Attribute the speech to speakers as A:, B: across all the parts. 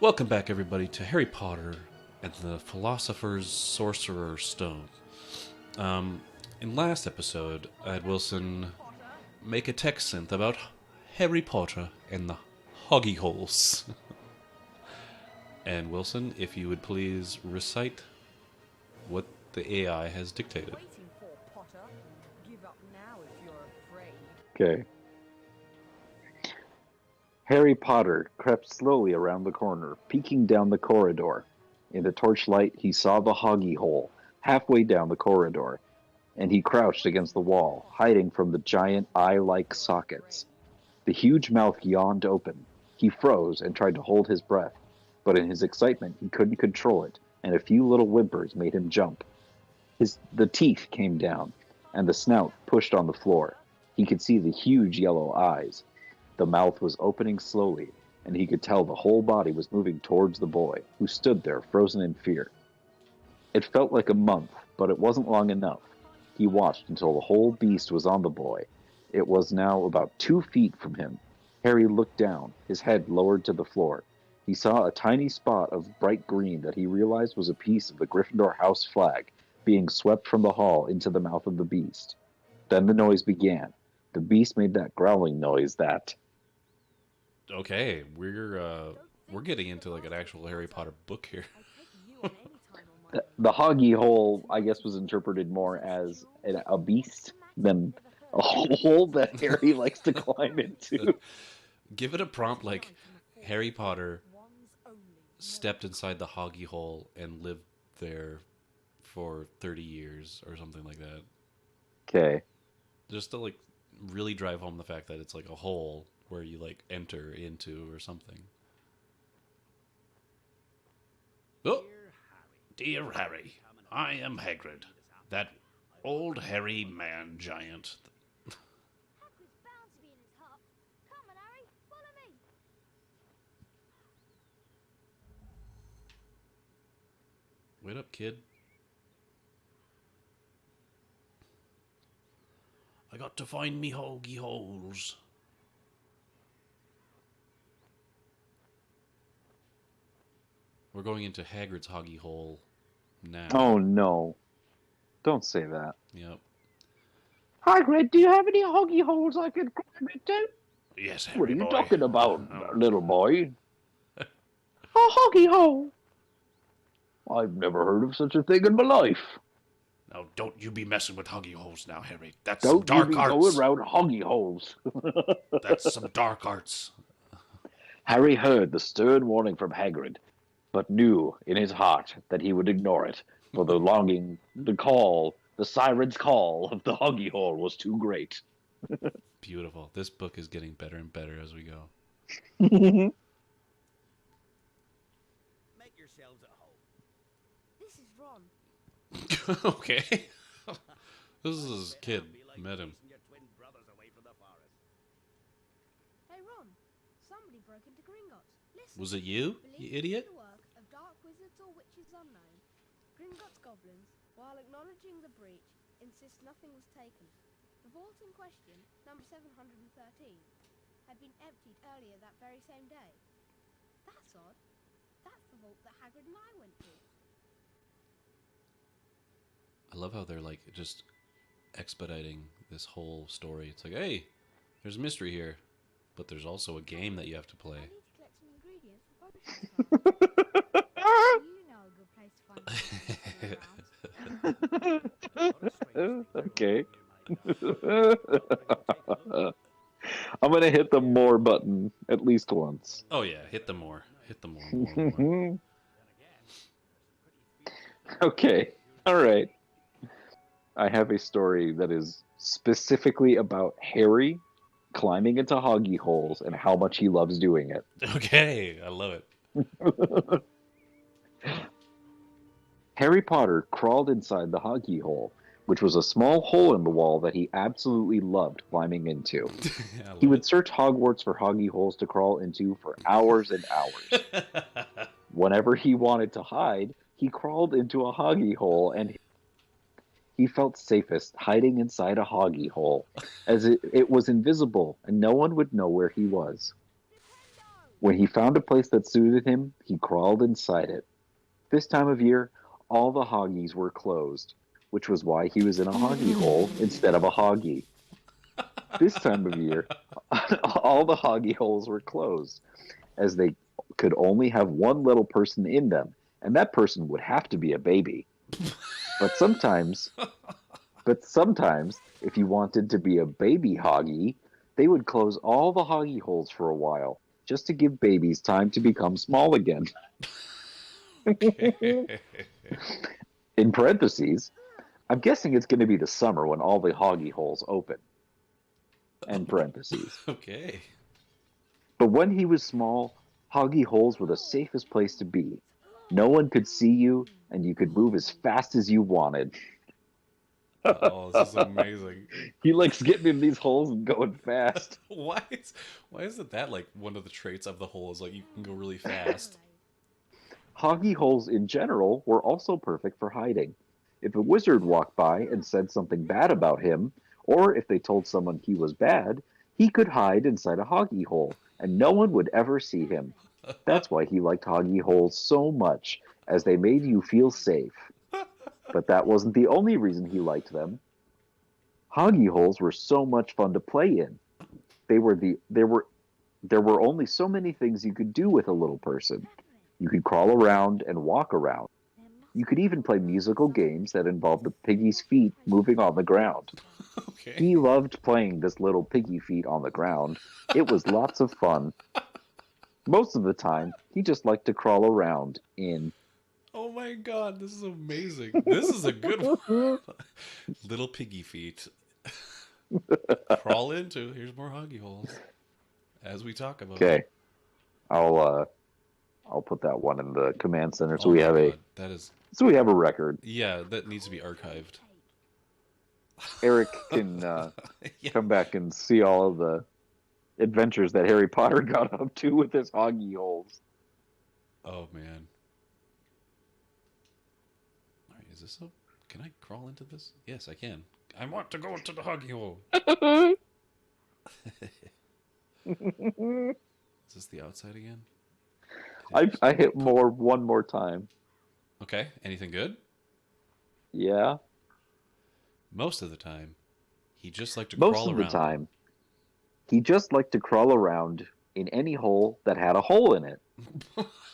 A: Welcome back, everybody, to Harry Potter and the Philosopher's Sorcerer's Stone. In last episode, I had Wilson make a text synth about Harry Potter and the Hoggy Holes. And Wilson, if you would please recite what the AI has dictated.
B: Okay. Harry Potter crept slowly around the corner, peeking down the corridor. In the torchlight, he saw the Hoggy Hole, halfway down the corridor, and he crouched against the wall, hiding from the giant eye-like sockets. The huge mouth yawned open. He froze and tried to hold his breath, but in his excitement he couldn't control it, and a few little whimpers made him jump. The teeth came down, and the snout pushed on the floor. He could see the huge yellow eyes. The mouth was opening slowly, and he could tell the whole body was moving towards the boy, who stood there frozen in fear. It felt like a month, but it wasn't long enough. He watched until the whole beast was on the boy. It was now about 2 feet from him. Harry looked down, his head lowered to the floor. He saw a tiny spot of bright green that he realized was a piece of the Gryffindor house flag being swept from the hall into the mouth of the beast. Then the noise began. The beast made that growling noise that...
A: Okay, we're getting into like an actual Harry Potter book here.
B: The Hoggy Hole, I guess, was interpreted more as a beast than a hole that Harry likes to climb into.
A: Give it a prompt like Harry Potter stepped inside the Hoggy Hole and lived there for 30 years or something like that.
B: Okay.
A: Just to like really drive home the fact that it's like a hole where you like enter into or something. Oh, dear Harry, I am Hagrid, that old hairy man giant.
C: Hagrid's bound to be in his hut. Come on, Harry, follow me.
A: Wait up, kid. I got to find me hoggy holes. We're going into Hagrid's hoggy hole now.
B: Oh, no. Don't say that.
A: Yep.
B: Hagrid, do you have any hoggy holes I can climb into?
A: Yes, Harry
B: What are you
A: boy.
B: talking about, little boy? A hoggy hole? I've never heard of such a thing in my life.
A: Now, don't you be messing with hoggy holes now, Harry. That's
B: Don't
A: some dark
B: you be
A: arts.
B: going around hoggy holes.
A: That's some dark arts.
B: Harry heard the stern warning from Hagrid, but knew in his heart that he would ignore it, for the longing, the siren's call of the hoggy hole was too great.
A: Beautiful. This book is getting better and better as we go.
D: Make yourselves at home.
C: This is Ron.
A: Okay. This is his kid. Met him.
C: Hey, Ron. Somebody broke into Gringotts. Listen.
A: Was it you idiot?
C: The work of dark wizards or witches unknown. Gringotts goblins, while acknowledging the breach, insist nothing was taken. The vault in question, number 713, had been emptied earlier that very same day. That's odd. That's the vault that Hagrid and I went to.
A: I love how they're like just expediting this whole story. It's like, hey, there's a mystery here, but there's also a game that you have to play.
C: I need to collect some ingredients for potion time. You know a good place to find them.
B: Okay. I'm going to hit the more button at least once.
A: Oh yeah, hit the more. Hit the more.
B: Okay. All right. I have a story that is specifically about Harry climbing into hoggy holes and how much he loves doing it.
A: Okay, I love it.
B: Harry Potter crawled inside the hoggy hole, which was a small hole in the wall that he absolutely loved climbing into. He would search Hogwarts for hoggy holes to crawl into for hours and hours. Whenever he wanted to hide, he crawled into a hoggy hole, and he felt safest hiding inside a hoggy hole, as it was invisible and no one would know where he was.
C: Nintendo!
B: When he found a place that suited him, he crawled inside it. This time of year, all the hoggies were closed, which was why he was in a hoggy hole instead of a hoggy. This time of year, all the hoggy holes were closed, as they could only have one little person in them, and that person would have to be a baby. But sometimes, if you wanted to be a baby hoggy, they would close all the hoggy holes for a while, just to give babies time to become small again. In parentheses, I'm guessing it's going to be the summer when all the hoggy holes open. End parentheses.
A: Okay.
B: But when he was small, hoggy holes were the safest place to be. No one could see you, and you could move as fast as you wanted.
A: Oh, this is amazing.
B: He likes getting in these holes and going fast.
A: Why isn't that like one of the traits of the hole is like you can go really fast?
B: Hoggy holes in general were also perfect for hiding. If a wizard walked by and said something bad about him, or if they told someone he was bad, he could hide inside a hoggy hole, and no one would ever see him. That's why he liked hoggy holes so much, as they made you feel safe. But that wasn't the only reason he liked them. Hoggy holes were so much fun to play in. There were only so many things you could do with a little person. You could crawl around and walk around. You could even play musical games that involved the piggy's feet moving on the ground.
A: Okay.
B: He loved playing this little piggy feet on the ground. It was lots of fun. Most of the time, he just liked to crawl around in...
A: Oh my god, this is amazing. This is a good one. Little piggy feet. Crawl into. Here's more hoggy holes. As we talk about.
B: Okay. I'll put that one in the command center so
A: Oh
B: we
A: my
B: have
A: God, that is.
B: so we have a record.
A: Yeah, that needs to be archived.
B: Eric can
A: Yeah.
B: come back and see all of the adventures that Harry Potter got up to with his hoggy holes.
A: Oh man. All right, is this a? Can I crawl into this? Yes, I can. I want to go into the hoggy hole. Is this the outside again?
B: I hit one more time.
A: Okay. Anything good?
B: Yeah.
A: Most of the time, he just liked to
B: Most
A: crawl
B: of
A: around.
B: the time, he just liked to crawl around in any hole that had a hole in it.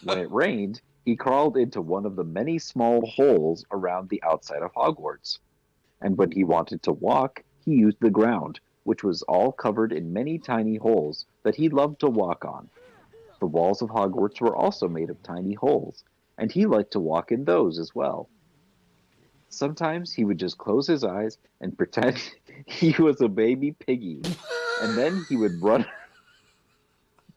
B: When it rained, he crawled into one of the many small holes around the outside of Hogwarts. And when he wanted to walk, he used the ground, which was all covered in many tiny holes that he loved to walk on. The walls of Hogwarts were also made of tiny holes, and he liked to walk in those as well. Sometimes he would just close his eyes and pretend he was a baby piggy, and then he would run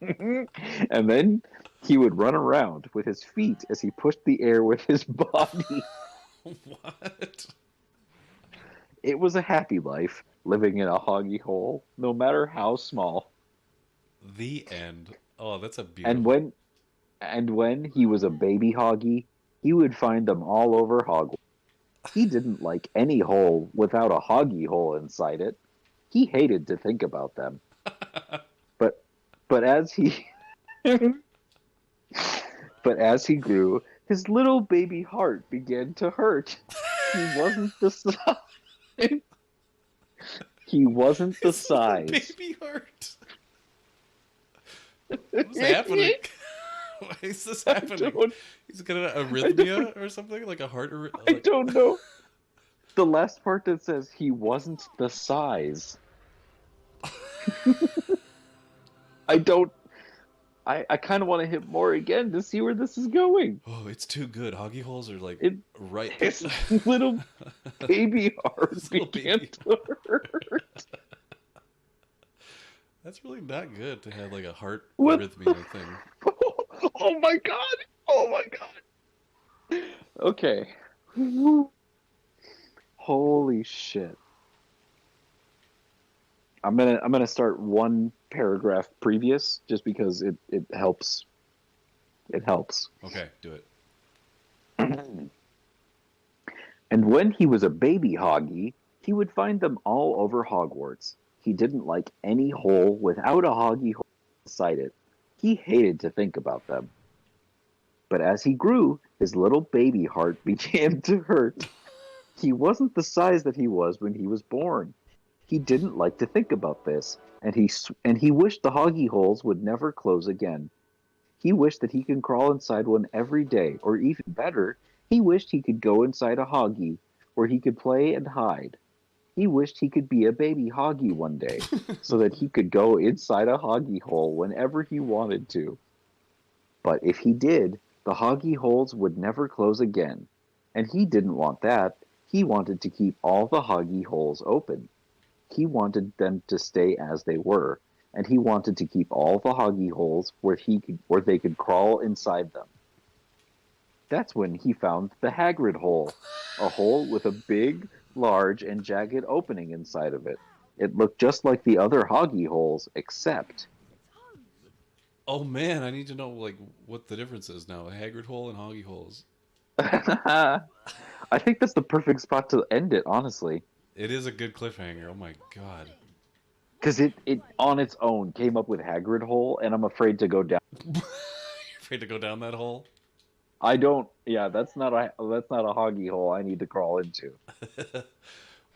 B: and then he would run around with his feet as he pushed the air with his body.
A: What?
B: It was a happy life, living in a hoggy hole, no matter how small.
A: The end. Oh, that's a beautiful.
B: And when he was a baby hoggy, he would find them all over Hogwarts. He didn't like any hole without a hoggy hole inside it. He hated to think about them. But as he grew, his little baby heart began to hurt. He wasn't the size. He wasn't the
A: His little
B: size.
A: baby heart. What's happening? Why is this happening? He's got an arrhythmia or something? Like a heart arrhythmia?
B: I don't know. The last part that says he wasn't the size. I kind of want to hit more again to see where this is going.
A: Oh, it's too good. Hoggy holes are like right.
B: His little baby heart
A: His little
B: began
A: baby.
B: to hurt.
A: That's really not good to have like a heart
B: What
A: arrhythmia thing.
B: Oh my god! Oh my god! Okay. Holy shit. I'm gonna start one paragraph previous just because it helps. It helps.
A: Okay, do it.
B: And when he was a baby hoggy, he would find them all over Hogwarts. He didn't like any hole without a hoggy hole inside it. He hated to think about them. But as he grew, his little baby heart began to hurt. He wasn't the size that he was when he was born. He didn't like to think about this, and he wished the hoggy holes would never close again. He wished that he could crawl inside one every day, or even better, he wished he could go inside a hoggy where he could play and hide. He wished he could be a baby hoggy one day, so that he could go inside a hoggy hole whenever he wanted to. But if he did, the hoggy holes would never close again. And he didn't want that. He wanted to keep all the hoggy holes open. He wanted them to stay as they were, and he wanted to keep all the hoggy holes where they could crawl inside them. That's when he found the Hagrid hole, a hole with a big, large, and jagged opening inside of it. It looked just like the other hoggy holes, except
A: Oh man, I need to know like what the difference is now. A Hagrid hole and Hoggy holes.
B: I think that's the perfect spot to end it, honestly.
A: It is a good cliffhanger. Oh my god.
B: Because it on its own came up with Hagrid hole, and I'm afraid to go down.
A: You're afraid to go down that hole?
B: I don't. Yeah, that's not a hoggy hole I need to crawl into.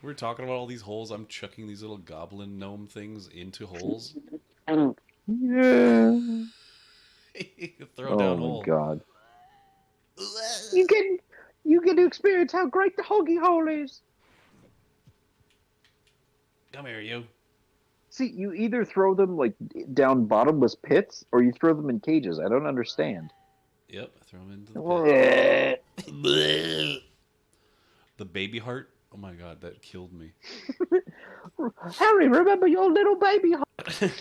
A: We're talking about all these holes. I'm chucking these little goblin gnome things into holes.
B: Yeah.
A: Throw down
B: Oh
A: hole.
B: my god. You get to experience how great the hoggy hole is.
A: Come here, you.
B: See, you either throw them like down bottomless pits, or you throw them in cages. I don't understand.
A: Yep, throw them into the pit. The baby heart. Oh my god, that killed me.
B: Harry, remember your little baby heart.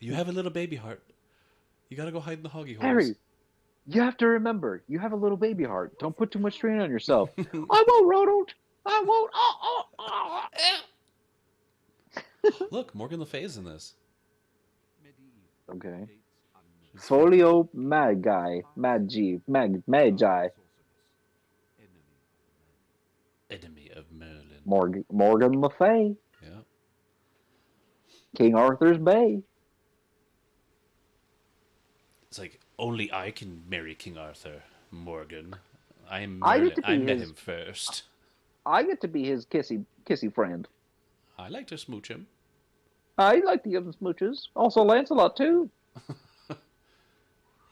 A: You have a little baby heart. You gotta go hide in the hoggy holes.
B: Harry, you have to remember, you have a little baby heart. Don't put too much strain on yourself. I won't, Ronald. I won't.
A: Look, Morgan Le Fay's in this.
B: Okay. Folio Magi. Magi.
A: Enemy of Merlin.
B: Morgan Le Fay.
A: Yeah.
B: King Arthur's Bay.
A: It's like, only I can marry King Arthur, Morgan. I'm
B: I
A: Merlin.
B: get to be
A: I met
B: his-
A: him first.
B: I get to be his kissy friend.
A: I like to smooch him.
B: I like to give him smooches. Also Lancelot too.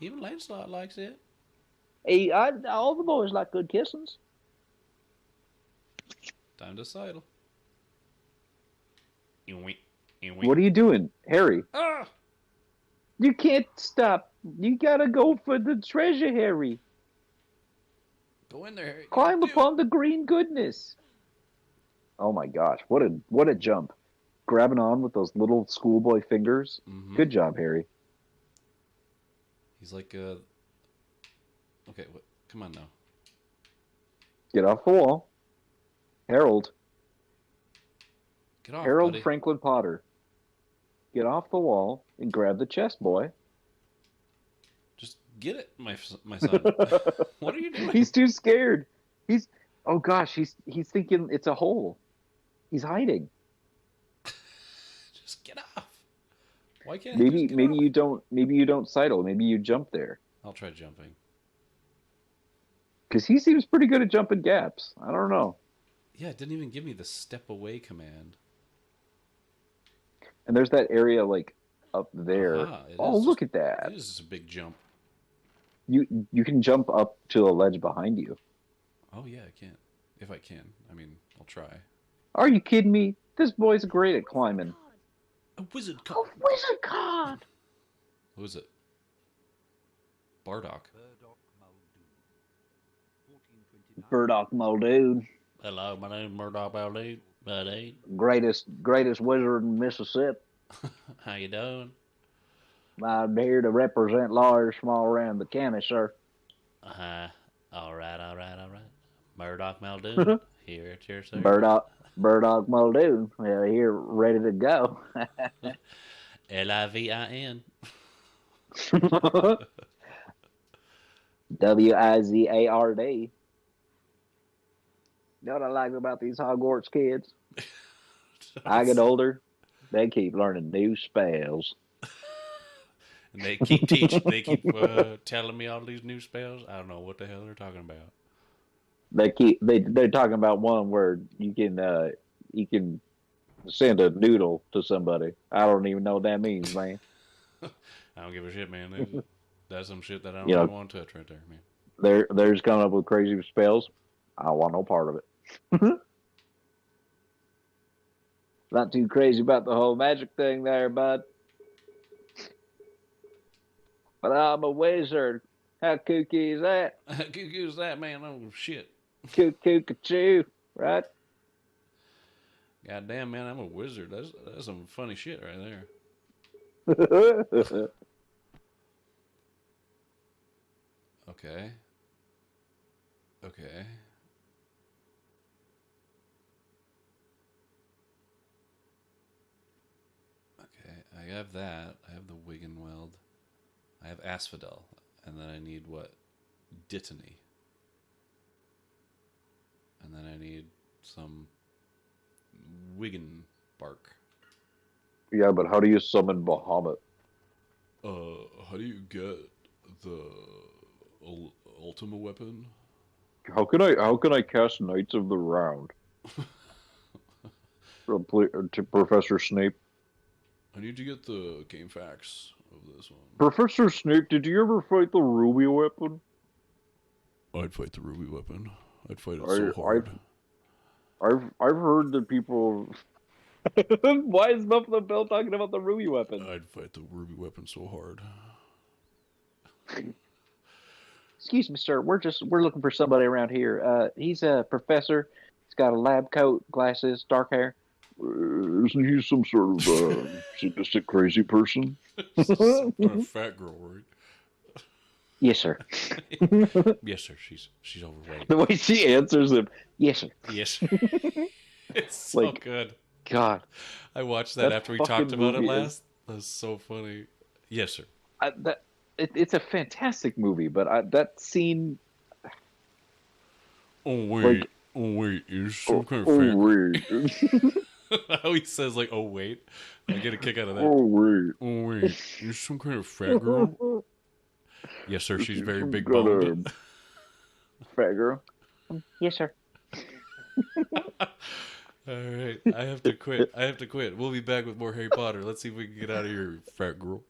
A: Even Lancelot likes it.
B: Hey, all the boys like good kissings.
A: Time to sidle.
B: What are you doing, Harry?
A: Ah!
B: You can't stop. You gotta go for the treasure, Harry.
A: Go in there.
B: Climb
A: Do it.
B: upon the green goodness. Oh my gosh, what a jump. Grabbing on with those little schoolboy fingers.
A: Mhm.
B: Good job, Harry.
A: He's like, okay, what? Come on now.
B: Get off the wall. Harold.
A: Get off,
B: Harold
A: buddy.
B: Franklin Potter. Get off the wall and grab the chest, boy.
A: Just get it, my son. What are you doing?
B: He's too scared. Oh gosh, he's thinking it's a hole. He's hiding.
A: Just get off. Why can't he just get off?
B: Maybe you don't sidle. Maybe you jump there.
A: I'll try jumping.
B: Because he seems pretty good at jumping gaps. I don't know.
A: Yeah, it didn't even give me the step away command.
B: And there's that area like up there.
A: It
B: Oh,
A: is
B: look
A: just-
B: at that.
A: It is just a big jump.
B: You can jump up to a ledge behind you.
A: Oh yeah, I can. If I can. I mean, I'll try.
B: Are you kidding me? This boy's great at climbing.
A: A wizard
B: A wizard card.
A: Who is it? Bardock.
B: Burdock Muldoon,
A: Hello, my name's Murdoch Baldoon. Buddy.
B: greatest wizard in Mississippi.
A: How you doing?
B: I'm here to represent large, small around the county, sir.
A: Uh-huh. All right. Murdoch Muldoon, here at your service.
B: Burdock Muldoon, here ready to go.
A: Livin.
B: Wizard. You know what I like about these Hogwarts kids? I get older, they keep learning new spells.
A: And they keep teaching. They keep telling me all these new spells. I don't know what the hell they're talking about.
B: They're talking about one where you can send a noodle to somebody. I don't even know what that means, man.
A: I don't give a shit, man. That's some shit that I don't
B: You know,
A: even want to touch right there, man.
B: they're just coming up with crazy spells. I don't want no part of it. Not too crazy about the whole magic thing there, bud. But I'm a wizard. How kooky is that?
A: Who's that, man? Oh, shit.
B: Cuckoo, right?
A: God damn, man, I'm a wizard. That's some funny shit right there. Okay. Okay. Okay, I have that. I have the Wiggenweld. I have Asphodel. And then I need what? Dittany. And then I need some Wiggen bark.
B: Yeah, but how do you summon Bahamut?
A: How do you get the Ultima weapon?
B: How can I cast Knights of the Round? To Professor Snape.
A: I need to get the game facts of this one.
B: Professor Snape, did you ever fight the Ruby weapon?
A: I'd fight the Ruby weapon. I'd fight it so hard.
B: I've heard that people. Why is Buffalo Bill talking about the Ruby weapon?
A: I'd fight the Ruby weapon so hard.
B: Excuse me, sir. We're looking for somebody around here. He's a professor. He's got a lab coat, glasses, dark hair. Isn't he some sort of sadistic crazy person?
A: Some kind of fat girl, right?
B: Yes, sir.
A: Yes, sir. She's overweight.
B: The way she answers him, yes, sir.
A: Yes. It's so good.
B: God,
A: I watched that after we talked about it
B: movie
A: last. That's so funny. Yes, sir.
B: It's a fantastic movie, but that scene.
A: Oh wait, you're some kind of fat.
B: Wait.
A: How he says like, "Oh wait," I get a kick out of that.
B: Oh
A: wait, you're some kind of fat girl. Yes, sir. She's very big boned.
B: Fat girl. Yes, sir.
A: All right, I have to quit. We'll be back with more Harry Potter. Let's see if we can get out of here, fat girl.